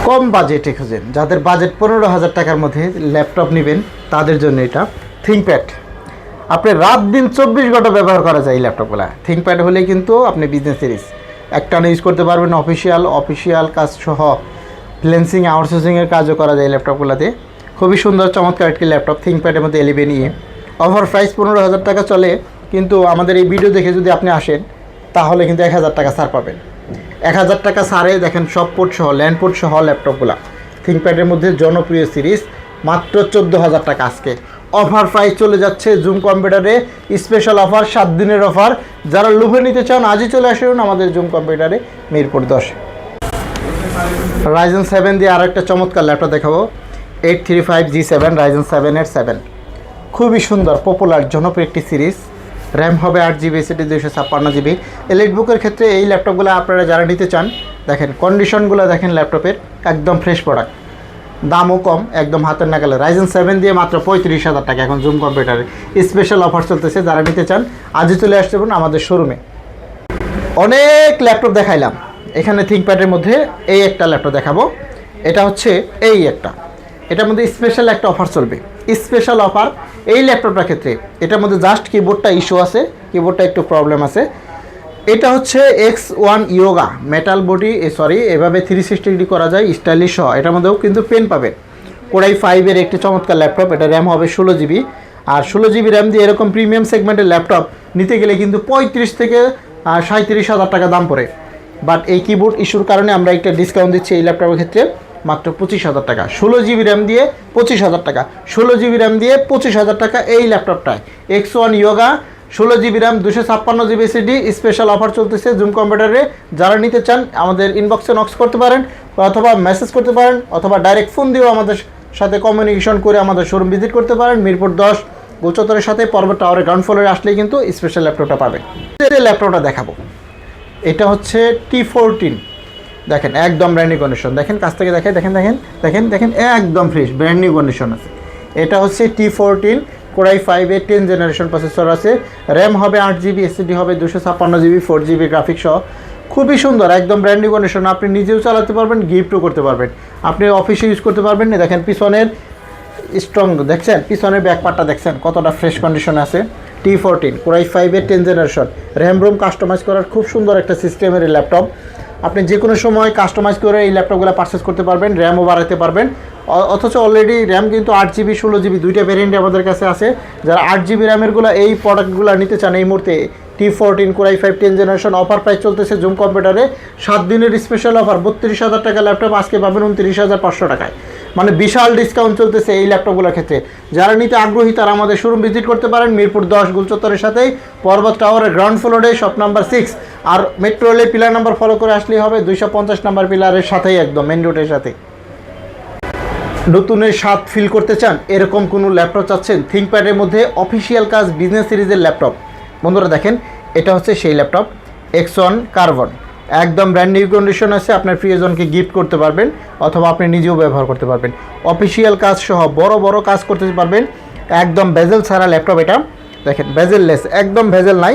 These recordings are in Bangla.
কম বাজেটে খুঁজেন, যাদের বাজেট 15,000 টাকার মধ্যে ল্যাপটপ নেবেন তাদের জন্য এটা থিংকপ্যাড। আপনি রাত দিন 24 ঘন্টা ব্যবহার করা যায় এই ল্যাপটপগুলো। থিংকপ্যাড হলে কিন্তু আপনি বিজনেস সিরিজ একটানা ইউজ করতে পারবেন, অফিসিয়াল কাজ সহ ফ্রিল্যান্সিং আউটসোর্সিংয়ের কাজও করা যায় এই ল্যাপটপগুলোতে। খুবই সুন্দর চমৎকার একটি ল্যাপটপ থিংকপ্যাডের মধ্যে 11E। অফার প্রাইস 15,000 টাকা চলে, কিন্তু আমাদের এই ভিডিও দেখে যদি আপনি আসেন তাহলে কিন্তু 1,000 টাকা ছাড় পাবেন। 1,000 টাকা ছাড়ে দেখেন সব পোর্ট সহ ল্যান্ড পোর্ট সহ ল্যাপটপগুলো থিংকপ্যাডের মধ্যে জনপ্রিয় সিরিজ মাত্র 14,000 টাকা। আজকে অফার প্রাইস চলে যাচ্ছে জুম কম্পিউটারে, স্পেশাল অফার, 7 দিনের অফার। যারা লুভে নিতে চান আজই চলে আসুন আমাদের জুম কম্পিউটারে, মিরপুর 10। Ryzen 7 দিয়ে আরও একটা চমৎকার ল্যাপটপ দেখাবো, 835G7 Ryzen 7-এর 7। খুবই সুন্দর পপুলার জনপ্রিয় একটি সিরিজ। র্যাম হবে 8GB, SSD 256GB। এলিট বুকের ক্ষেত্রে এই ল্যাপটপগুলো আপনারা যারা নিতে চান, দেখেন কন্ডিশনগুলো দেখেন ল্যাপটপের, একদম ফ্রেশ প্রোডাক্ট, দামও কম, একদম হাতের নাগালে। Ryzen 7 দিয়ে মাত্র 35,000 টাকা এখন জুম কম্পিউটারে স্পেশাল অফার চলতেছে। যারা নিতে চান আজই চলে আসতে পারেন আমাদের শোরুমে। অনেক ল্যাপটপ দেখাইলাম, এখানে থিংকপ্যাডের মধ্যে এই একটা ল্যাপটপ দেখাবো। এটা হচ্ছে এই একটা, এটার মধ্যে স্পেশাল একটা অফার চলবে। স্পেশাল অফার এই ল্যাপটপটার ক্ষেত্রে, এটার মধ্যে জাস্ট কিবোর্ডটা ইস্যু আছে, কিবোর্ডটা একটু প্রবলেম আছে। এটা হচ্ছে X1 ইয়োগা মেটাল বডি, এভাবে 360 ডিগ্রি করা যায়, স্টাইলিশ সহ। এটার মধ্যেও কিন্তু পেন পাবেন। কোরাই 5-এর একটি চমৎকার ল্যাপটপ। এটা র্যাম হবে 16GB, আর 16GB র্যাম দিয়ে এরকম প্রিমিয়াম সেগমেন্টের ল্যাপটপ নিতে গেলে কিন্তু 35 থেকে 37,000 টাকা দাম পড়ে। বাট এই কিবোর্ড ইস্যুর কারণে আমরা একটা ডিসকাউন্ট দিচ্ছি এই ল্যাপটপের ক্ষেত্রে মাত্র 25,000 টাকা। 16GB র্যাম দিয়ে 25,000 টাকা, 16GB র্যাম দিয়ে 25,000 টাকা এই ল্যাপটপটায়। X1 yoga 16GB RAM 256GB SSD special offer চলতেছে জুম কম্পিউটারে। যারা নিতে চান আমাদের ইনবক্সে নক্স করতে পারেন, অথবা মেসেজ করতে পারেন, অথবা ডাইরেক্ট ফোন দিয়েও আমাদের সাথে কমিউনিকেশন করে আমাদের শোরুম ভিজিট করতে পারেন। মিরপুর 10 গোলচত্বরের সাথে পর্বত টাওয়ারের গ্রাউন্ড ফ্লোরে আসলেই কিন্তু স্পেশাল ল্যাপটপটা পাবেন। এই ল্যাপটপটা দেখাবো, এটা হচ্ছে T14। দেখেন একদম ব্র্যান্ড নিউ কন্ডিশন, দেখেন কাছ থেকে দেখেন, দেখেন একদম ফ্রেশ ব্র্যান্ড নিউ কন্ডিশন আছে। এটা হচ্ছে T14 কোরাই 5-এর 10 জেনারেশন প্রসেসর আছে। র্যাম হবে 8GB, SSD হবে 256GB, 4GB গ্রাফিক্স সহ। খুবই সুন্দর, একদম ব্র্যান্ড নিউ কন্ডিশন। আপনি নিজেও চালাতে পারবেন, গিফটও করতে পারবেন, আপনি অফিসে ইউজ করতে পারবেন। দেখেন পিছনের স্ট্রং দেখছেন, পিছনের ব্যাকপার্টটা দেখছেন কতটা ফ্রেশ কন্ডিশন আছে। T14 কোরাই 5-এর 10 জেনারেশন, র্যাম রোম কাস্টমাইজ করার খুব সুন্দর একটা সিস্টেমের ল্যাপটপ। আপনি যে কোনো সময় কাস্টমাইজ করে এই ল্যাপটপগুলো পারচেস করতে পারবেন, র্যামও বাড়াতে পারবেন। অথচ অলরেডি র্যাম কিন্তু 8GB 16GB দুইটা ভ্যারিয়েন্টে আমাদের কাছে আছে। যারা 8GB র্যামেরগুলো এই প্রোডাক্টগুলো নিতে চান এই মুহূর্তে, T14 core i 5 10 generation offer price চলতেছে জুম কম্পিউটারে 7 দিনের স্পেশাল অফার। 32,000 টাকা ল্যাপটপ আজকে পাবেন 29,500 টাকায়, মানে বিশাল ডিসকাউন্ট চলতেছে এই ল্যাপটপগুলোর ক্ষেত্রে। যারা নিতে আগ্রহী তারা আমাদের শোরুম ভিজিট করতে পারেন মিরপুর 10 গোলচত্বরের সাথেই পর্বত টাওয়ারের গ্রাউন্ড ফ্লোরে শপ নাম্বার 6। আর মেট্রো রেলের পিলার নাম্বার ফলো করে আসলেই হবে, 250 নাম্বার পিলারের সাথেই, একদম মেন রোডের সাথে। নতুনের স্বাদ ফিল করতে চান, এরকম কোনো ল্যাপটপ চাচ্ছেন থিংকপ্যাডের মধ্যে অফিসিয়াল কাজ বিজনেস সিরিজের ল্যাপটপ, বন্ধুরা দেখেন এটা হচ্ছে সেই ল্যাপটপ X1 কার্বন। একদম ব্র্যান্ড নিউ কন্ডিশন আছে, আপনার প্রিয়জনকে গিফট করতে পারবেন, অথবা আপনি নিজেও ব্যবহার করতে পারবেন। অফিসিয়াল কাজ সহ বড় কাজ করতে পারবেন, একদম ভেজেল ছাড়া ল্যাপটপ। এটা দেখেন ভেজেললেস, একদম ভেজেল নাই।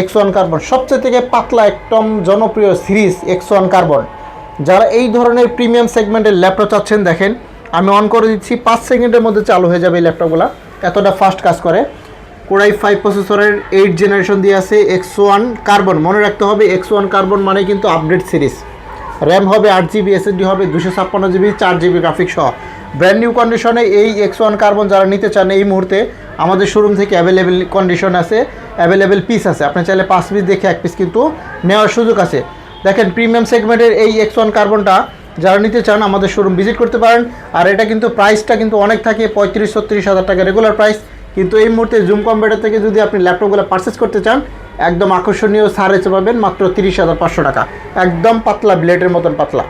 X1 কার্বন সবচেয়ে থেকে পাতলা একদম জনপ্রিয় সিরিজ X1 কার্বন। যারা এই ধরনের প্রিমিয়াম সেগমেন্টের ল্যাপটপ চাচ্ছেন, দেখেন আমি অন করে দিচ্ছি, 5 সেকেন্ডের মধ্যে চালু হয়ে যাবে এই ল্যাপটপগুলো, এতটা ফাস্ট কাজ করে। কোরাই 5 প্রসেসরের 8 জেনারেশন দিয়ে আছে X1 কার্বন। মনে রাখতে হবে X1 কার্বন মানে কিন্তু আপডেট সিরিজ। র্যাম হবে 8GB, SSD হবে 256GB, 4GB গ্রাফিক্স সহ। ব্র্যান্ড নিউ কন্ডিশনে এই X1 কার্বন যারা নিতে চান এই মুহূর্তে আমাদের শোরুম থেকে অ্যাভেলেবেল কন্ডিশন আছে, অ্যাভেলেবেল পিস আছে। আপনি চাইলে 5 পিস দেখে 1 পিস কিন্তু নেওয়ার সুযোগ আছে। দেখেন প্রিমিয়াম সেগমেন্টের এই X1 কার্বনটা যারা নিতে চান আমাদের শোরুম ভিজিট করতে পারেন। আর এটা কিন্তু প্রাইসটা কিন্তু অনেক থাকে, 35-36,000 টাকা রেগুলার প্রাইস। কিন্তু এই মুহূর্তে জুম কম্পিউটার থেকে যদি আপনি ল্যাপটপগুলো পারচেস করতে চান, একদম আকর্ষণীয় ছাড়ে পাবেন মাত্র 30,500 টাকা, একদম পাতলা ব্লেডের মতন পাতলা।